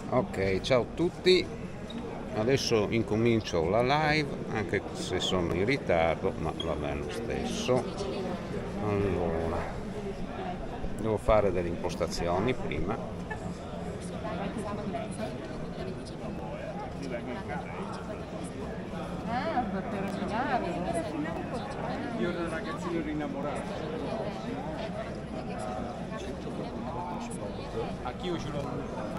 Ok, ciao a tutti. Adesso incomincio la live, anche se sono in ritardo, ma va bene lo stesso. Allora, devo fare delle impostazioni prima. Per rovinare. Io ero un ragazzino rinnamorato. Anch'io ce l'ho.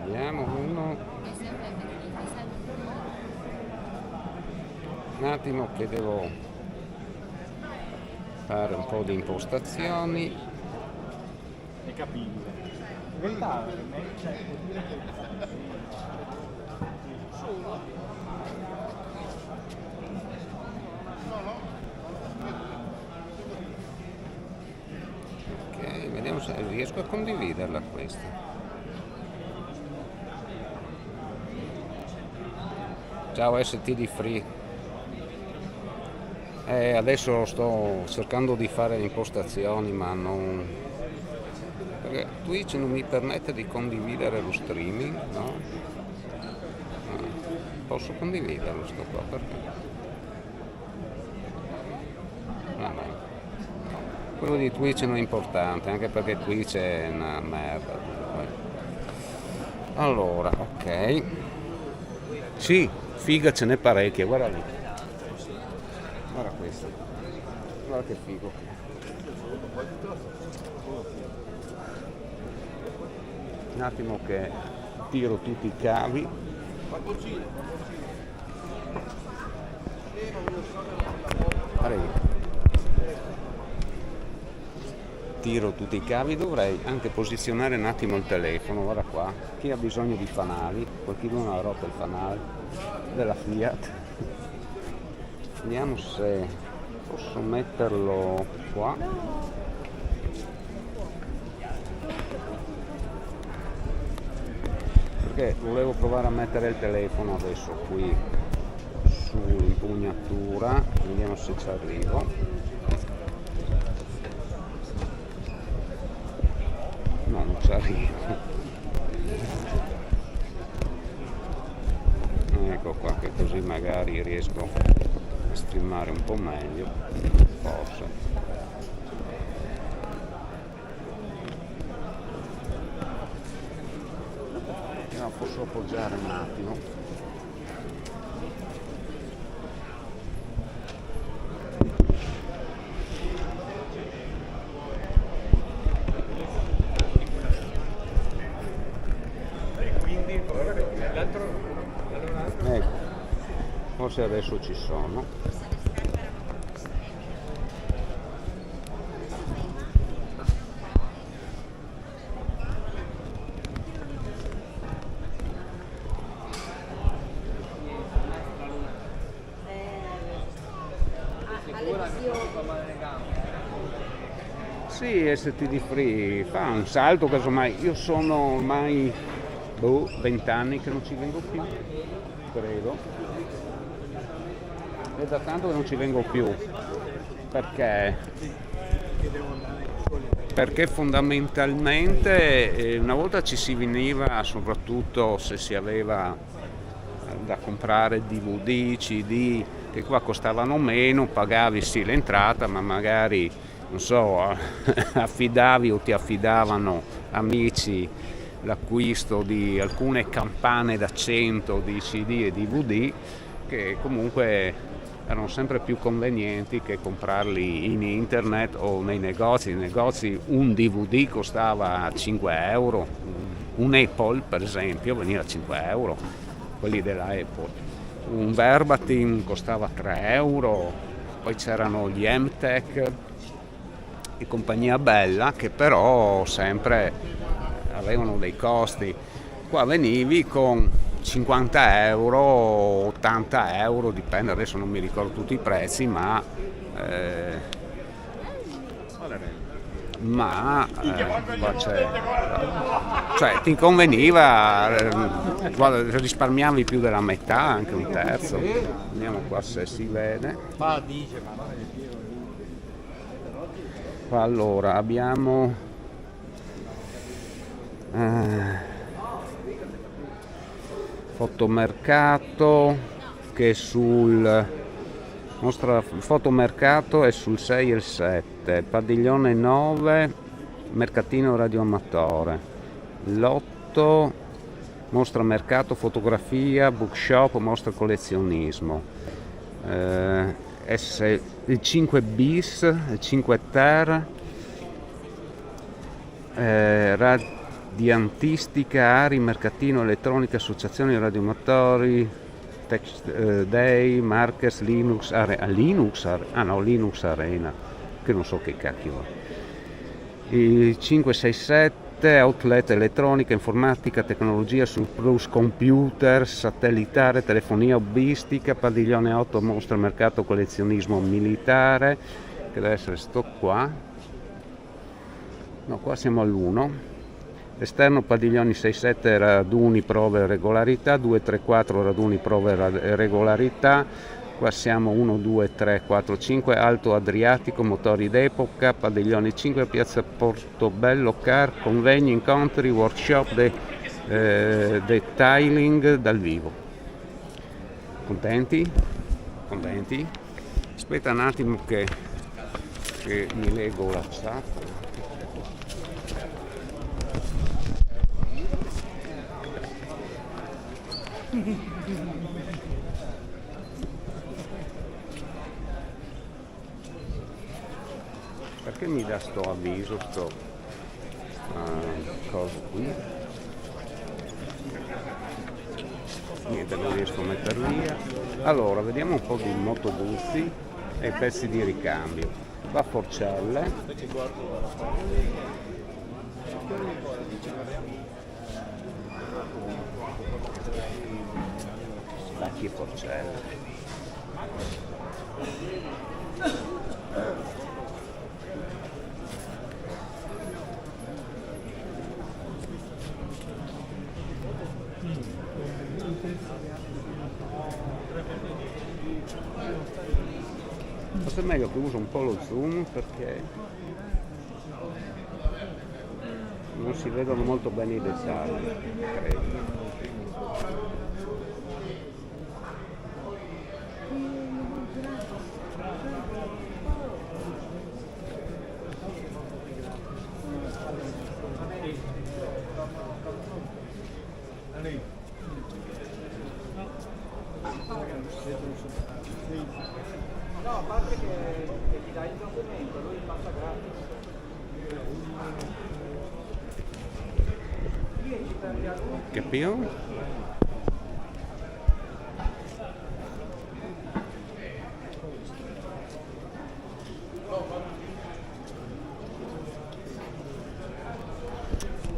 Vediamo un attimo che devo fare un po' di impostazioni. Le capille. In realtà, cioè, vuol dire che Ok, vediamo se riesco a condividerla questa. Ciao STD Free. Adesso sto cercando di fare le impostazioni, ma non, perché Twitch non mi permette di condividere lo streaming, no? Posso condividerlo sto qua perché? Vabbè. Quello di Twitch non è importante, anche perché Twitch è una merda. Allora, ok. Sì, figa ce n'è parecchia, guarda lì. Guarda questo. Guarda che figo. Un attimo che tiro tutti i cavi. Guarda. Tiro tutti i cavi, dovrei anche posizionare un attimo il telefono, guarda qua, chi ha bisogno di fanali, qualcuno ha rotto il fanale della Fiat, vediamo se posso metterlo qua, perché volevo provare a mettere il telefono adesso qui sull'impugnatura, vediamo se ci arrivo. No, non ci arrivo. Ecco qua, che così magari riesco a streamare un po' meglio, forse. No, posso appoggiare un attimo. Ecco, forse adesso ci sono. Sì, STD Free fa un salto, casomai. Io sono ormai 20 anni che non ci vengo più, credo. È da tanto che non ci vengo più. Perché? Perché fondamentalmente una volta ci si veniva, soprattutto se si aveva da comprare DVD, CD, che qua costavano meno, pagavi sì l'entrata, ma magari, non so, affidavi o ti affidavano amici l'acquisto di alcune campane da 100 di CD e DVD, che comunque erano sempre più convenienti che comprarli in internet o nei negozi. Nei negozi un DVD costava 5 euro, un Apple per esempio veniva a 5 euro, quelli della Apple, un Verbatim costava 3 euro, poi c'erano gli MTech e compagnia bella che però sempre avevano dei costi. Qua venivi con 50 euro, 80 euro, dipende, adesso non mi ricordo tutti i prezzi, ma qua cioè ti conveniva, guarda, risparmiavi più della metà, anche un terzo. Vediamo qua se si vede. Allora abbiamo fotomercato che sul nostro fotomercato è sul 6 e il 7, padiglione 9 mercatino radioamatore, l'8 mostra mercato fotografia, bookshop, mostra collezionismo, il 5 bis, il 5 ter, radiantistica, Ari, mercatino, elettronica, associazioni radioamatori, Day, Markers, Linux Arena, che non so che cacchio è. Il 567 outlet, elettronica, informatica, tecnologia, surplus computer, satellitare, telefonia hobbistica, padiglione 8 mostra mercato collezionismo militare, che deve essere sto qua. No, qua siamo all'1. Esterno padiglioni 6-7 raduni prove regolarità, 2-3-4 raduni prove regolarità, qua siamo 1, 2, 3, 4, 5, Alto Adriatico, motori d'epoca, padiglioni 5, piazza Portobello, car, convegni, incontri, workshop, detailing dal vivo. Contenti? Contenti? Aspetta un attimo che mi leggo la chat. Perché mi dà sto avviso, cosa qui? Niente, non riesco a metter via. Allora, vediamo un po' di motobuzzi e pezzi di ricambio. Va Forcelle. Stacchi e Forcelle. Forse è meglio che uso un po' lo zoom perché non si vedono molto bene i dettagli, credo. No, a parte che ti dai il documento, lui passa gratis. Capito?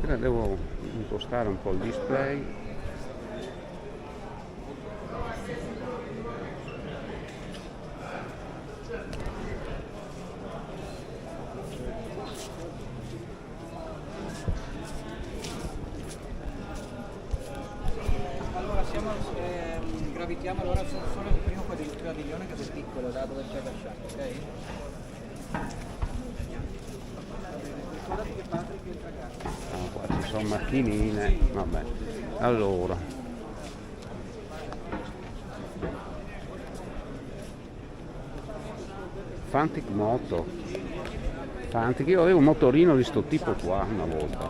Ora devo impostare un po' il display. Gravitiamo allora solo il primo padiglione che è piccolo, da dove c'è lasciato, ok? Ricordati che Patrick entra a casa. Qua ci sono macchinine, vabbè. Allora Fantic Moto. Fantic, io avevo un motorino di sto tipo qua una volta,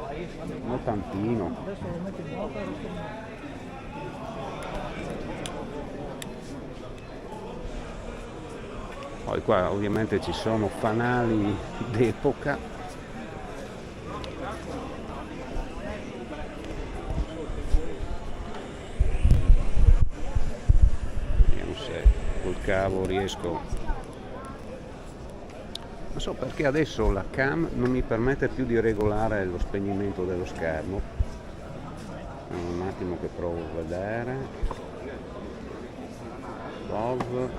un ottantino. Poi qua ovviamente ci sono fanali d'epoca. Vediamo se col cavo riesco. Non so perché adesso la cam non mi permette più di regolare lo spegnimento dello schermo. Un attimo che provo a vedere. Pause.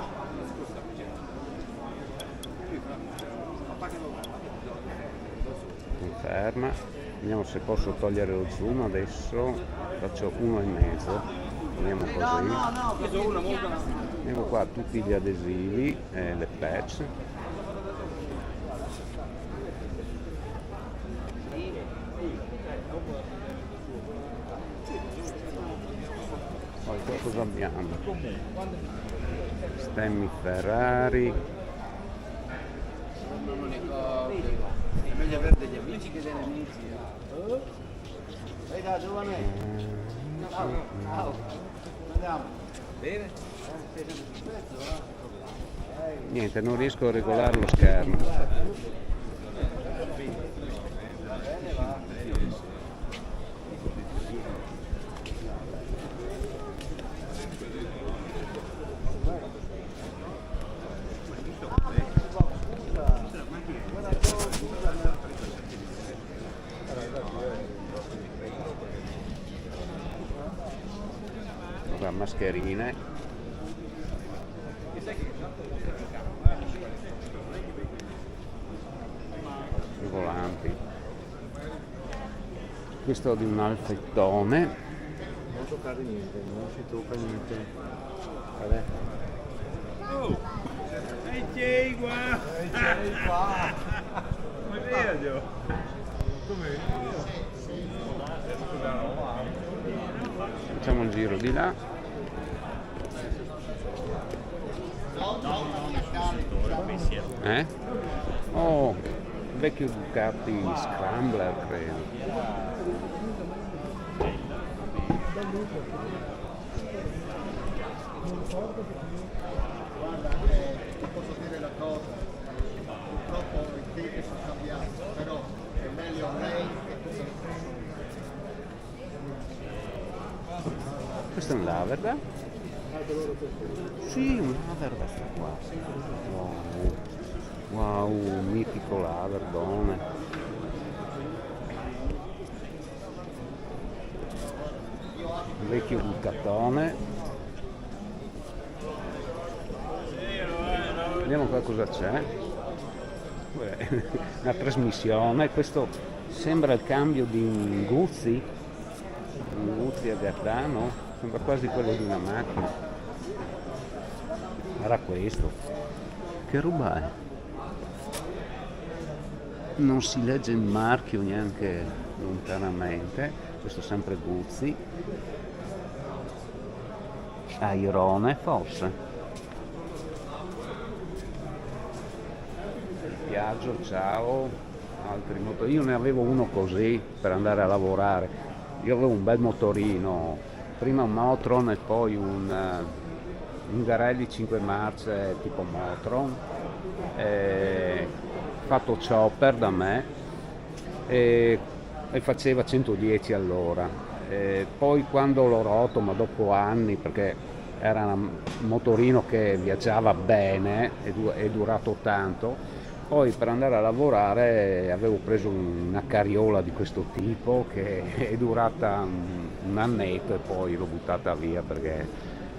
Conferma. Vediamo se posso togliere lo zoom adesso. Faccio 1,5. Vediamo così. Vediamo qua tutti gli adesivi e le patch. Poi qua cosa abbiamo? Stemmi Ferrari. È meglio avere degli amici che dei nemici. Dai giovane. Ciao. Andiamo. Bene? Niente, non riesco a regolare lo schermo. Mascherine, i volanti, questo di un alfettone, Non toccare niente, non si tocca niente. Vabbè. Oh! Ehi Jay qua! Ehi qua! Come vedo? Come? facciamo un giro di là. Oh, vecchio Ducati Scrambler credo. Guarda, ti posso dire la cosa, purtroppo i tempi sono cambiati, però è meglio lei che tutto il resto. Questo è un Laverde? Sì, un Laverde sta qua. Wow, un mitico Laverdone. Un vecchio Ducatone. Vediamo qua cosa c'è. Una trasmissione. Questo sembra il cambio di un Guzzi a Gattano, sembra quasi quello di una macchina. Era questo. Che roba è? Non si legge il marchio neanche lontanamente. Questo sempre Guzzi. Airone forse. Piaggio, ciao. Altri motori. Io ne avevo uno così per andare a lavorare. Io avevo un bel motorino, prima un Motron e poi un Garelli 5 marce tipo Motron, fatto chopper da me e faceva 110 all'ora. Poi quando l'ho rotto, ma dopo anni, perché era un motorino che viaggiava bene, è durato tanto. Poi per andare a lavorare avevo preso una carriola di questo tipo che è durata un annetto e poi l'ho buttata via perché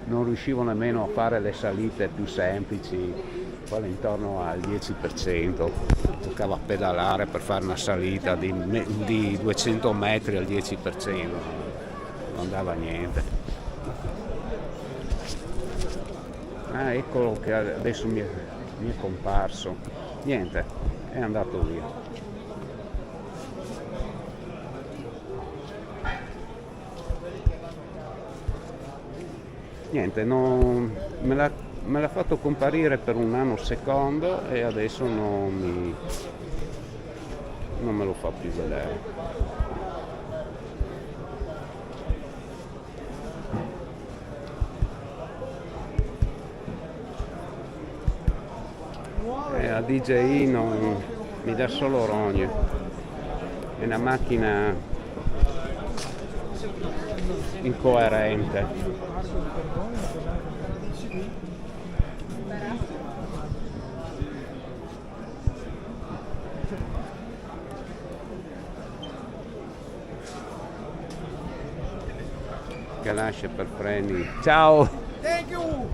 non riuscivo nemmeno a fare le salite più semplici, quelle intorno al 10%. Toccava pedalare per fare una salita di 200 metri al 10%, non andava niente. Ah, eccolo che adesso mi è comparso. Niente, è andato via. Niente, me me l'ha fatto comparire per un nanosecondo e adesso non me lo fa più vedere. La DJI non mi dà solo rogne, è una macchina incoerente. Che lascia per freni. Ciao! Thank you!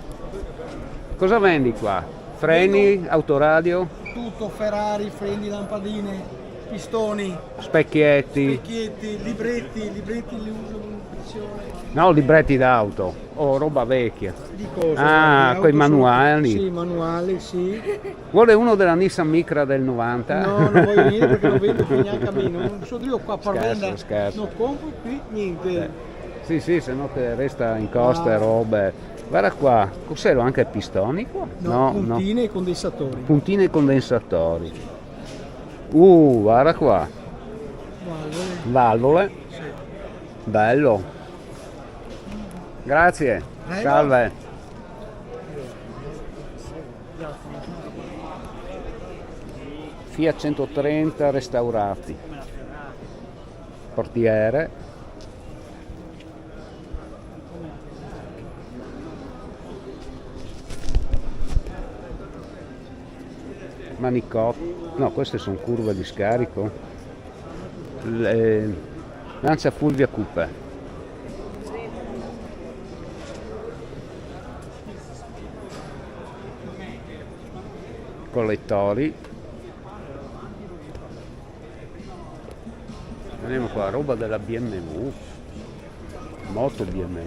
Cosa vendi qua? Freni, autoradio, Tutto, Ferrari, freni, lampadine, pistoni, specchietti, specchietti, libretti li uso in pressione. no, libretti d'auto o roba vecchia. Di cosa? Ah, Di quei auto manuali. Sì, manuali, sì. Vuole uno della Nissan Micra del 90? No, non voglio niente perché non vendo più neanche a me. Non so io qua per Scherzo, vendere. scherzo. Non compro qui niente. Sì, se no te resta in costa e robe. Guarda qua, cos'ero anche pistoni qua? No, puntine e condensatori. Puntine e condensatori. Guarda qua. Valvole. Sì. Bello. Grazie. Prego. Salve. Fiat 130 restaurati. Portiere. Manicotto, no, queste sono curve di scarico. Lancia Fulvia Coupé. Collettori. Vediamo qua, roba della BMW, moto BMW.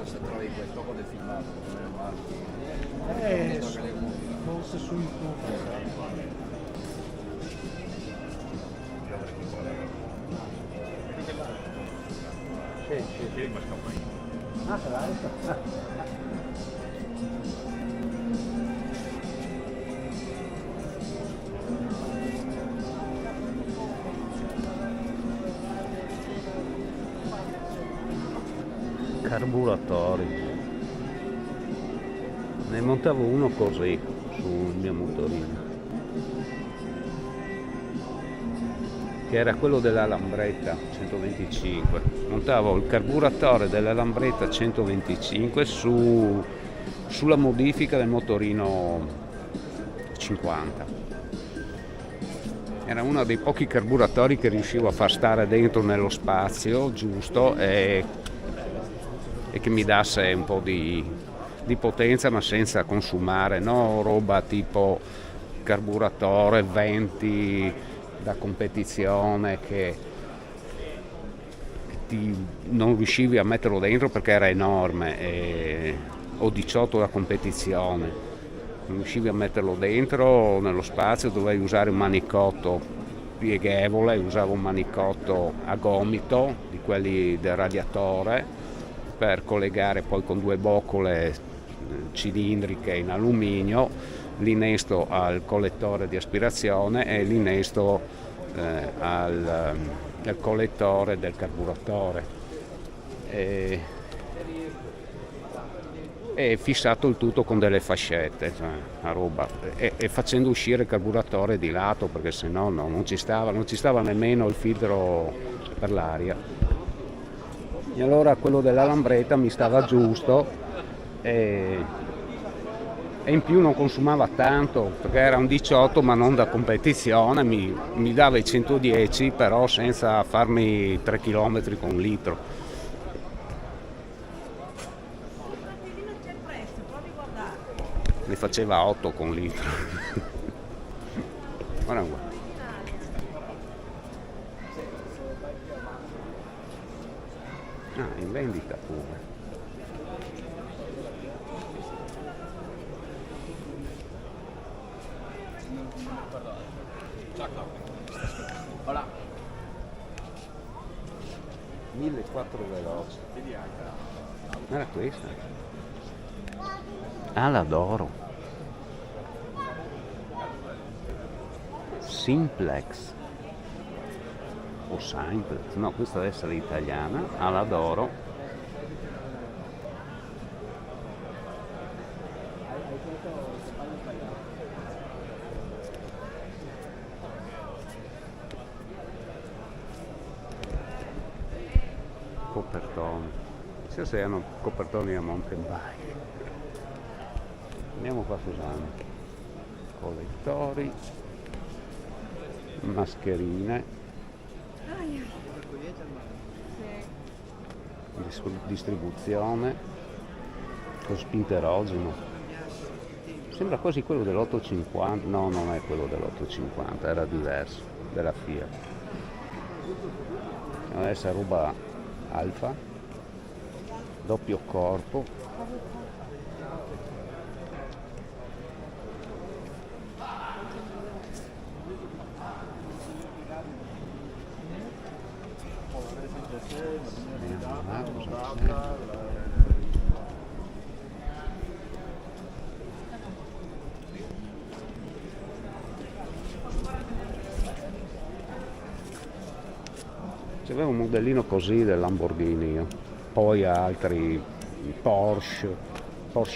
Se trovi questo con le filmato, Forse su YouTube. Ah, ce l'hai? Carburatori. Ne montavo uno così sul mio motorino, che era quello della Lambretta 125. Montavo il carburatore della Lambretta 125 sulla modifica del motorino 50. Era uno dei pochi carburatori che riuscivo a far stare dentro nello spazio giusto e che mi dasse un po' di potenza ma senza consumare, no? Roba tipo carburatore 20 da competizione che non riuscivi a metterlo dentro perché era enorme, o 18 da competizione, non riuscivi a metterlo dentro nello spazio, dovevi usare un manicotto pieghevole, usavo un manicotto a gomito di quelli del radiatore per collegare poi con due boccole cilindriche in alluminio l'innesto al collettore di aspirazione e l'innesto al collettore del carburatore e fissato il tutto con delle fascette, cioè, una roba, e facendo uscire il carburatore di lato perché sennò non ci stava nemmeno il filtro per l'aria. E allora quello della Lambretta mi stava giusto e in più non consumava tanto perché era un 18 ma non da competizione, mi dava i 110 però senza farmi 3 km con un litro. Ne faceva 8 con un litro. Guarda qua. Ah, in vendita pure. 1400 veloci. Era questa? Ah, l'adoro. Simplex o Simplex, no, questa deve essere italiana. Ah, l'adoro. Copertoni, chissà se hanno copertoni a mountain bike. Andiamo qua a Susano. Collettori, mascherine, distribuzione con spinterogeno. Sembra quasi quello dell'850, no, non è quello dell'850, era diverso, della Fiat. Adesso è roba Alfa, doppio corpo. C'avevo un modellino così del Lamborghini io. Poi altri Porsche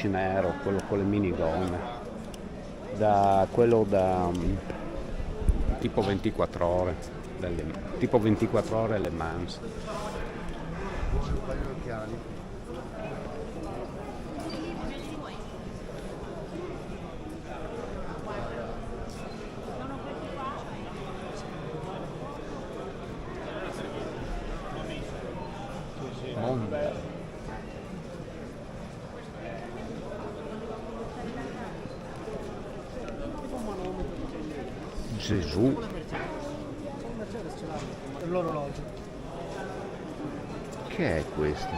nero, quello con le minigonne, quello da tipo 24 ore, tipo 24 ore Le Mans. Gesù, L'orologio. che è questo?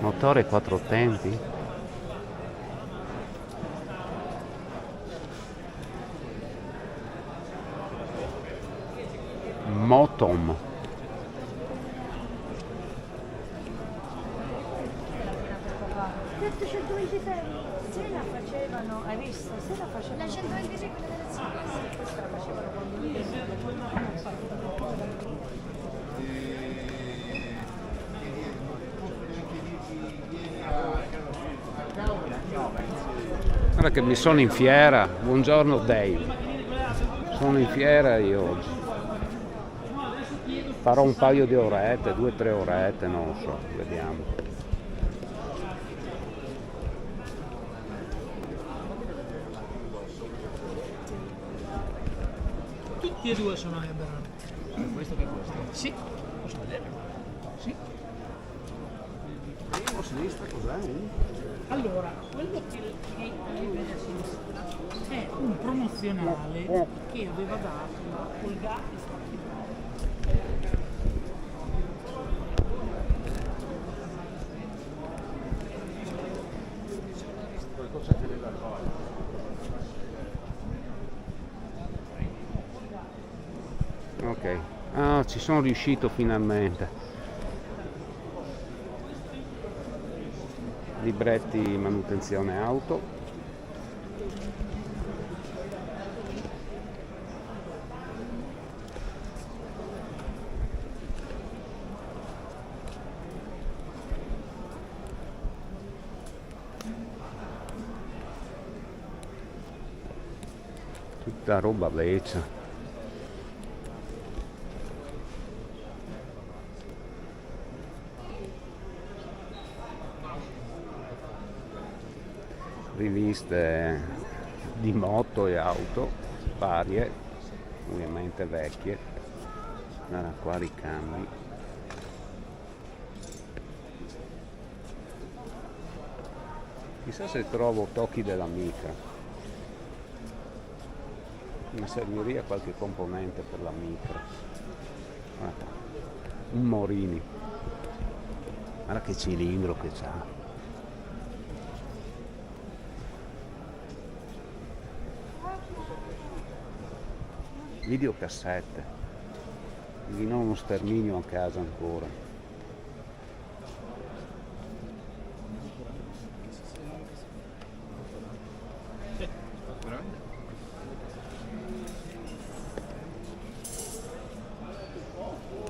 Motore 4 tempi? Motom. 126 se la facevano, hai visto? Se la facevano. La 126 quella della Sì, questa la facevano con lui. Guarda che mi sono in fiera, buongiorno Dave, sono in fiera io oggi, farò un paio di orette, 2-3 orette, non lo so, vediamo. Tutti e due sono a Eberhard. Questo che è questo? Sì. Posso vedere? Sì. A sinistra cos'è? Allora, quello che lei vede a sinistra è un promozionale che aveva dato la Colgate. Qualcosa che deve fare. Ok, ah, ci sono riuscito finalmente. Libretti manutenzione auto. Tutta roba vecchia. Riviste di moto e auto varie, ovviamente vecchie. Allora, qua ricambi. Chissà se trovo tocchi della Micra. Mi servirebbe qualche componente per la Micra. Guarda, un Morini. Guarda che cilindro che c'ha. videocassette, di non uno sterminio a casa ancora.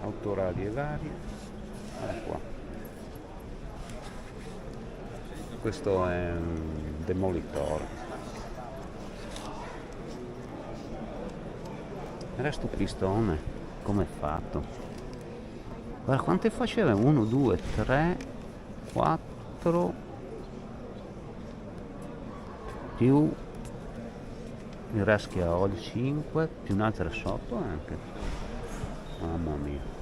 Autoradie varie, qua. Questo è un demolitore. Era sto pistone, come è fatto? Guarda quante faceva? 1, 2, 3, 4 più il raschiaolo 5 più un'altra sotto anche. Mamma mia.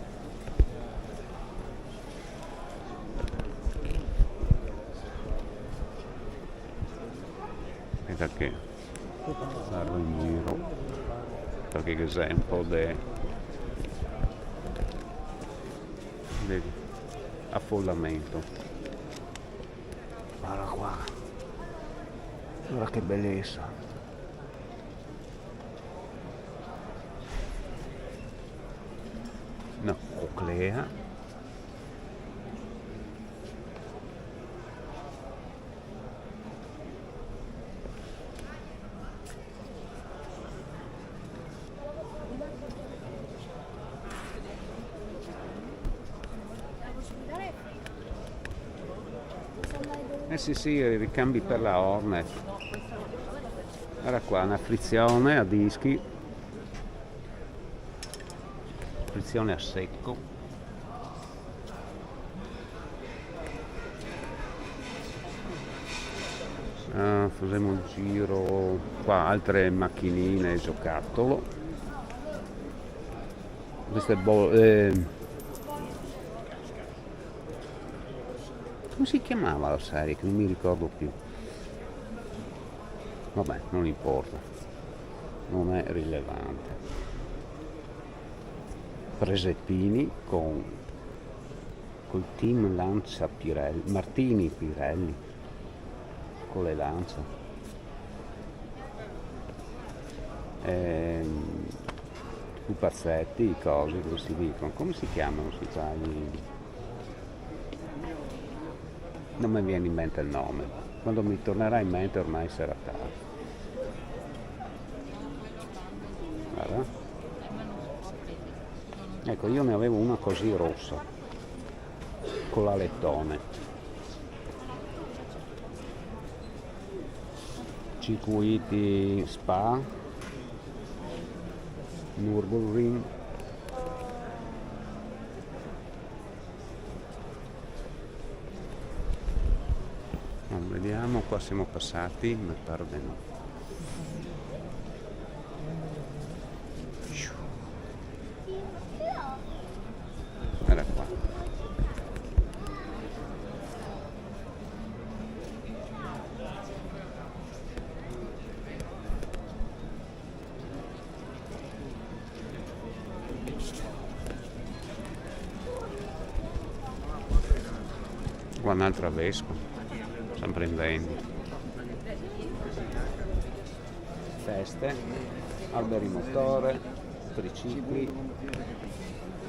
Aspetta che farlo in giro, perché cos'è un po' di affollamento. Guarda qua, guarda che bellezza. No, Oclea. Sì, i ricambi per la Hornet. Guarda qua, una frizione a dischi, frizione a secco. Facciamo il giro qua, altre macchinine giocattolo. Queste come si chiamava la serie che non mi ricordo più? Vabbè, non importa, non è rilevante. Preseppini col team Lancia Pirelli, Martini Pirelli, con le lance. Pupazzetti, cose, come si dicono? Come si chiamano? Si fa non mi viene in mente il nome, quando mi tornerà in mente ormai sarà tardi. Guarda. Ecco, io ne avevo una così rossa, con l'alettone. Circuiti Spa, Nürburgring. Vediamo, qua siamo passati, mi pare di no. Era qua. Qua un'altra Vespa. Sempre in vendita. Feste, alberi motore, tricicli,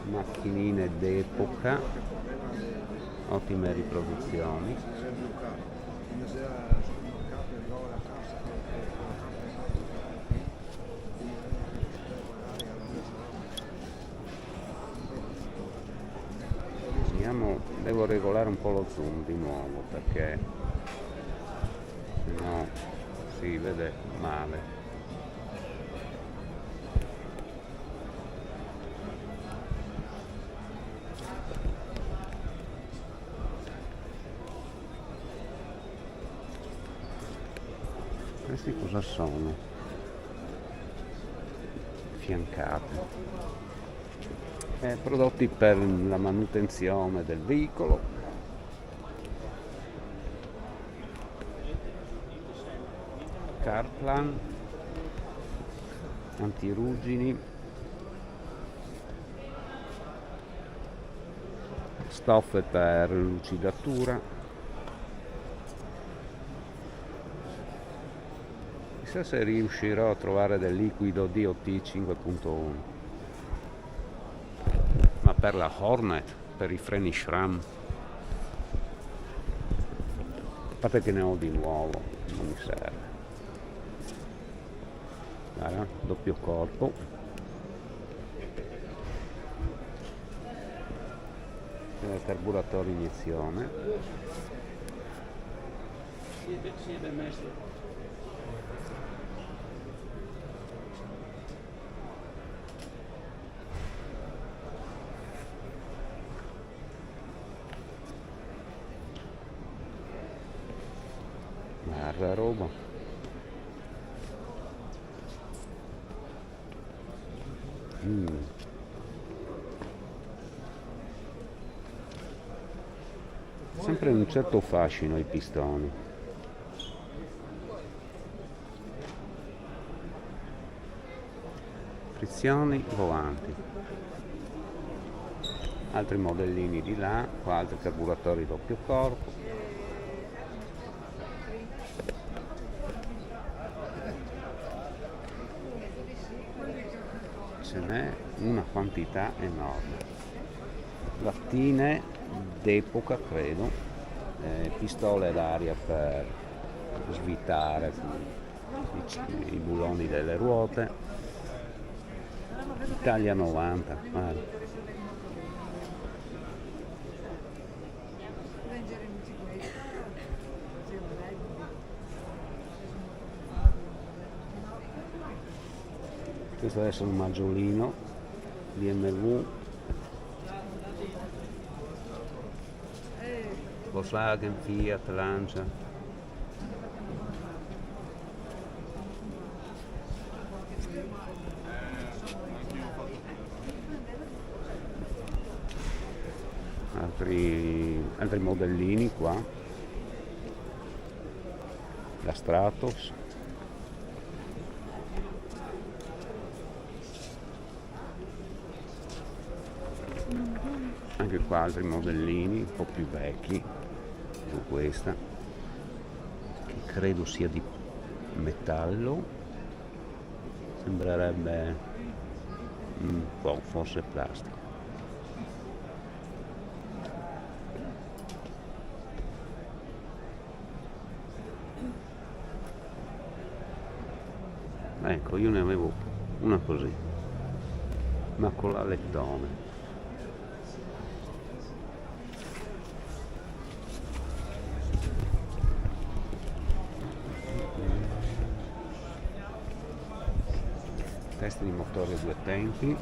macchinine d'epoca, ottime riproduzioni. Devo regolare un po' lo zoom di nuovo perché no, si vede male. Questi cosa sono? Fiancate. Prodotti per la manutenzione del veicolo. Carplan, antirugini, stoffe per lucidatura, Chissà se riuscirò a trovare del liquido DOT 5.1, ma per la Hornet, per i freni SRAM, a parte che ne ho di nuovo, non mi serve. Guarda, doppio corpo, carburatore iniezione, guarda roba. Sempre un certo fascino i pistoni. Frizioni volanti. Altri modellini di là, qua altri carburatori doppio corpo. Ce n'è una quantità enorme. Lattine d'epoca, credo, pistole d'aria per svitare i bulloni delle ruote, Italia 90, guarda. Questo deve essere un maggiolino BMW, Volkswagen, Fiat, Lancia. Altri modellini qua, la Stratos. Anche qua altri modellini un po' più vecchi, con questa che credo sia di metallo, sembrerebbe un po' forse plastica. Ecco, io ne avevo una così, ma con l'alettone. Testi di motore a due tempi,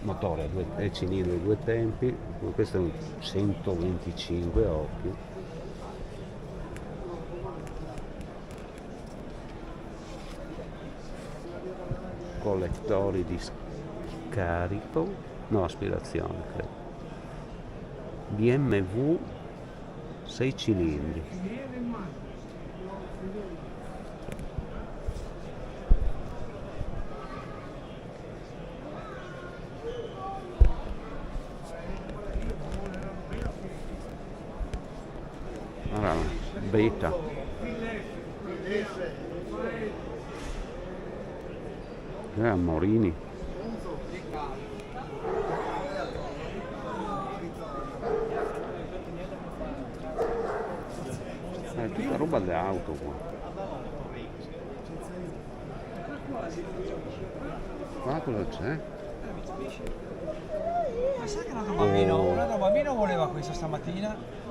motore a due cilindri a due tempi, questo è un 125 occhio, collettori di scarico, no, aspirazione credo, BMW 6 cilindri. Allora, Beta, Morini, è tutta roba da auto qua. Qua cosa c'è? Ma sai che un altro bambino voleva questo stamattina?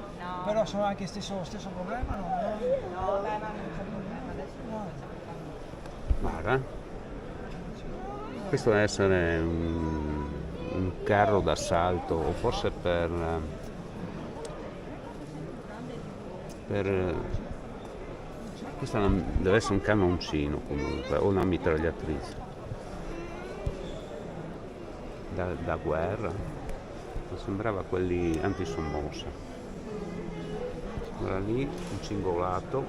Però sono anche stesso problema, no? No, beh, ma non c'è problema, adesso no. Guarda, questo deve essere un carro d'assalto, o forse per questo deve essere un cannoncino comunque, o una mitragliatrice da guerra, mi sembrava quelli antisommossa. Ora lì un cingolato,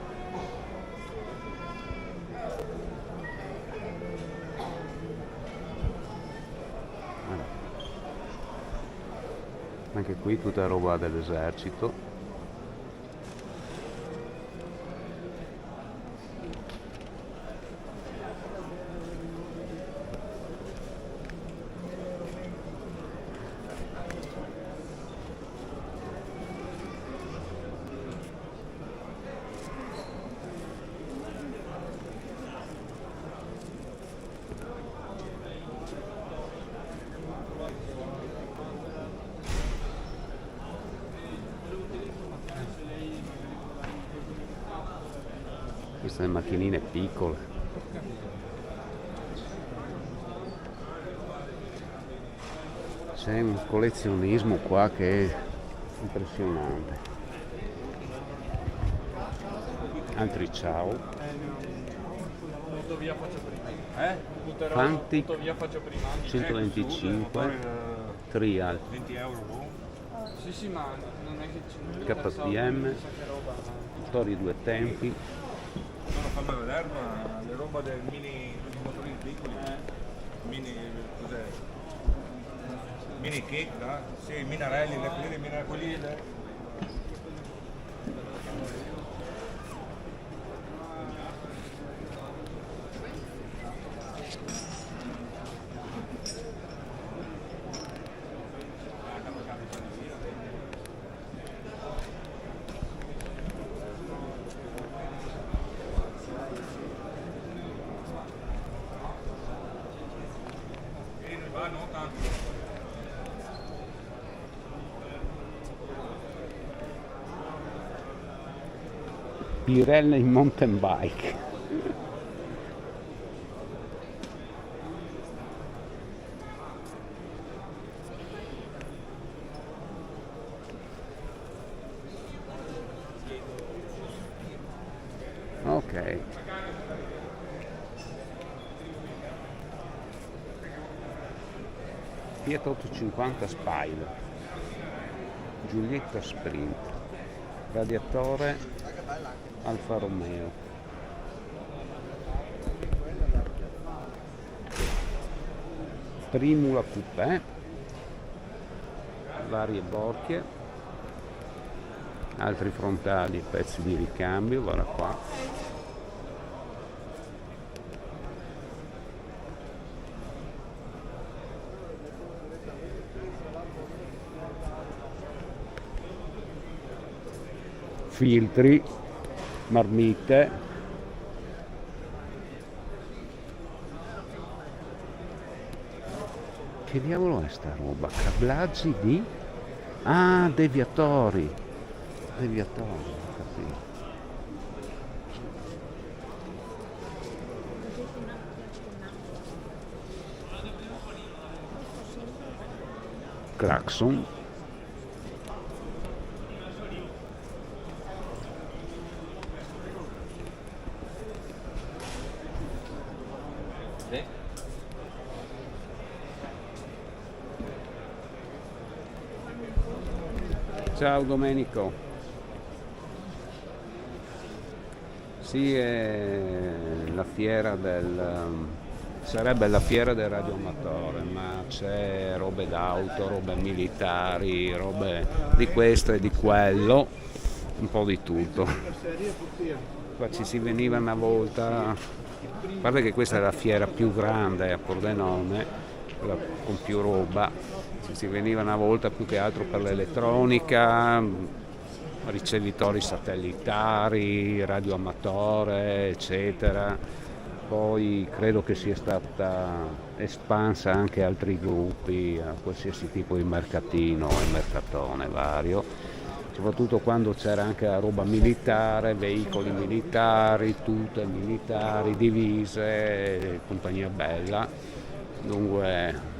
anche qui tutta roba dell'esercito, queste macchinine piccole. C'è un collezionismo qua che è impressionante. Altri ciao. Butto via, faccio prima. Butterò, Quanti? butto via, faccio prima. 125 trial 20 euro, boh. Sì, sì, ma non è che ci KPM, motori due tempi. non fammi vedere, ma le roba del mini, motori piccoli, mini, cos'è? Mini kick, sì, minarelli, quelli non tanto. Pirelli mountain bike. Ok. Fiat 850 Spider, Giulietta Sprint, radiatore Alfa Romeo. Primula coupé, varie borchie, altri frontali e pezzi di ricambio, guarda qua. Filtri, marmite, che diavolo è sta roba? Cablaggi di? Ah, deviatori, ho capito. Clacson. Ciao Domenico. Sì, è la fiera sarebbe la fiera del radioamatore, ma c'è robe d'auto, robe militari, robe di questo e di quello, un po' di tutto. Qua ci si veniva una volta, a parte che questa è la fiera più grande a Pordenone, quella con più roba. Si veniva una volta più che altro per l'elettronica, ricevitori satellitari, radioamatore, eccetera. Poi credo che sia stata espansa anche altri gruppi, a qualsiasi tipo di mercatino e mercatone vario, soprattutto quando c'era anche la roba militare, veicoli militari, tute militari, divise, compagnia bella. Dunque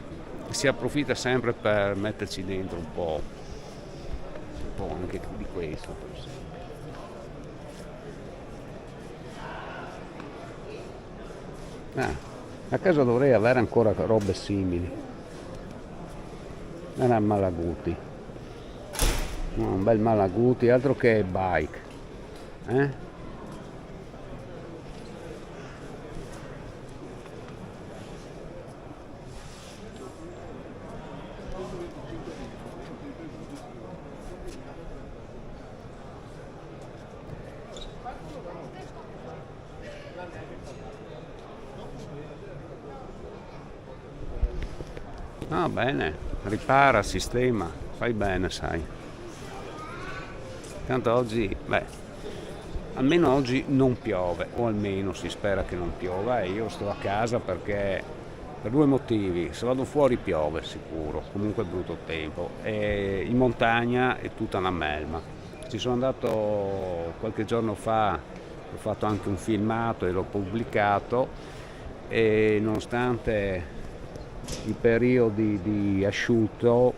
si approfitta sempre per metterci dentro un po' anche di questo. A casa dovrei avere ancora robe simili. Era Malaguti, un bel Malaguti, altro che bike, Ah, bene, ripara, sistema, fai bene, sai. Tanto oggi, almeno oggi non piove, o almeno si spera che non piova, e io sto a casa perché per due motivi: se vado fuori piove sicuro, comunque è brutto tempo, e in montagna è tutta una melma. Ci sono andato qualche giorno fa Ho fatto anche un filmato e l'ho pubblicato, e nonostante i periodi di asciutto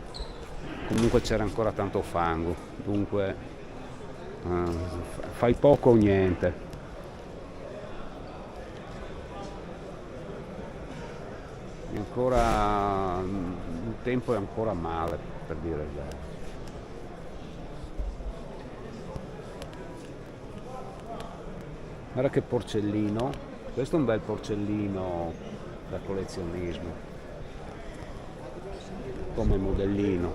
comunque c'era ancora tanto fango, dunque fai poco o niente. Ancora il tempo è ancora male, per dire il vero. Guarda che porcellino, questo è un bel porcellino da collezionismo come modellino.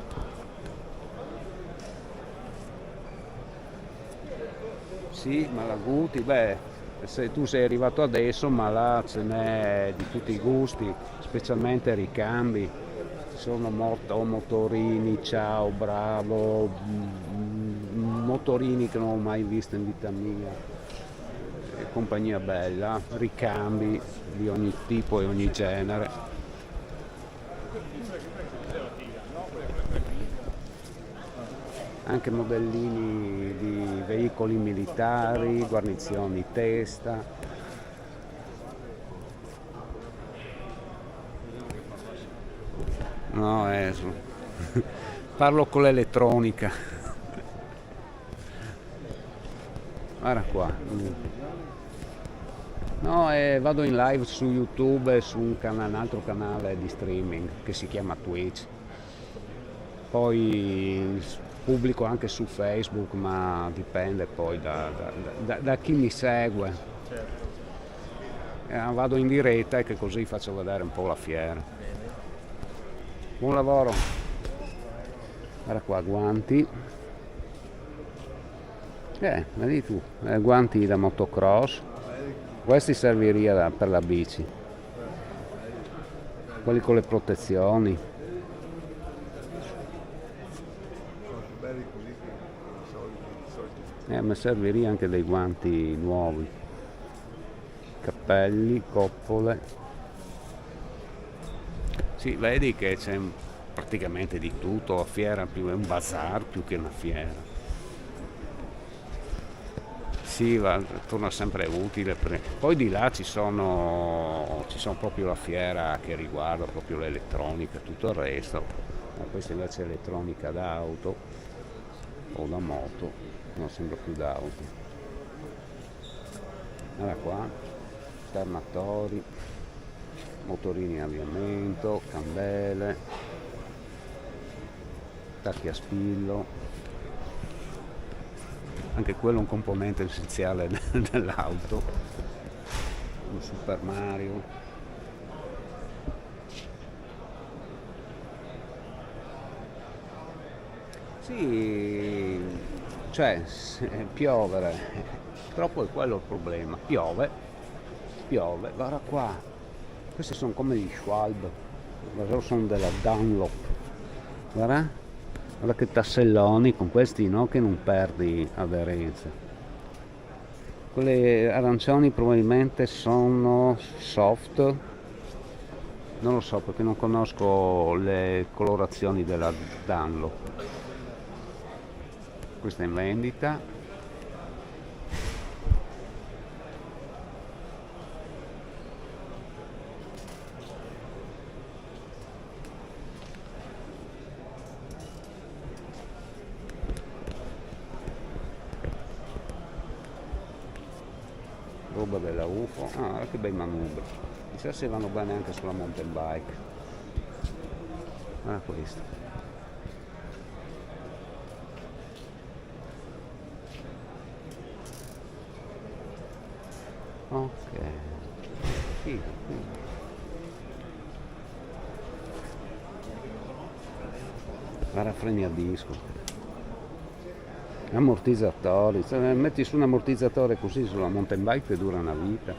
Sì, Malaguti, beh, se tu sei arrivato adesso, ma là ce n'è di tutti i gusti, specialmente ricambi. Ci sono motorini, ciao, bravo, motorini che non ho mai visto in vita mia. Compagnia bella, ricambi di ogni tipo e ogni genere. Anche modellini di veicoli militari, guarnizioni testa. No, parlo con l'elettronica. Guarda qua. No, vado in live su YouTube e su un altro canale di streaming che si chiama Twitch. Poi pubblico anche su Facebook, ma dipende poi da chi mi segue. Vado in diretta e che così faccio vedere un po' la fiera. Buon lavoro. Guarda qua, guanti. Vedi tu, guanti da motocross. Questi serviria per la bici, quelli con le protezioni. Mi serviria anche dei guanti nuovi, cappelli, coppole. Sì, vedi che c'è praticamente di tutto, la fiera è un bazar più che una fiera. Sì, torna sempre utile. Poi di là ci sono proprio la fiera che riguarda proprio l'elettronica e tutto il resto. Ma questa invece è elettronica d'auto o da moto, non sembra più d'auto. Guarda qua, alternatori, motorini in avviamento, candele, tacchi a spillo. Anche quello è un componente essenziale dell'auto. Un Super Mario. Sì, cioè piovere, purtroppo è quello il problema. Piove, guarda qua. Questi sono come gli Schwalbe, loro sono della Dunlop. Guarda che tasselloni con questi, no, che non perdi aderenza. Quelle arancioni probabilmente sono soft, non lo so perché non conosco le colorazioni della Dunlop. Questa è in vendita. Roba della UFO, che bei manubri, chissà se vanno bene anche sulla mountain bike. Questo. Ok, figo. Guarda, freni a disco. Ammortizzatori, metti su un ammortizzatore così sulla mountain bike che dura una vita.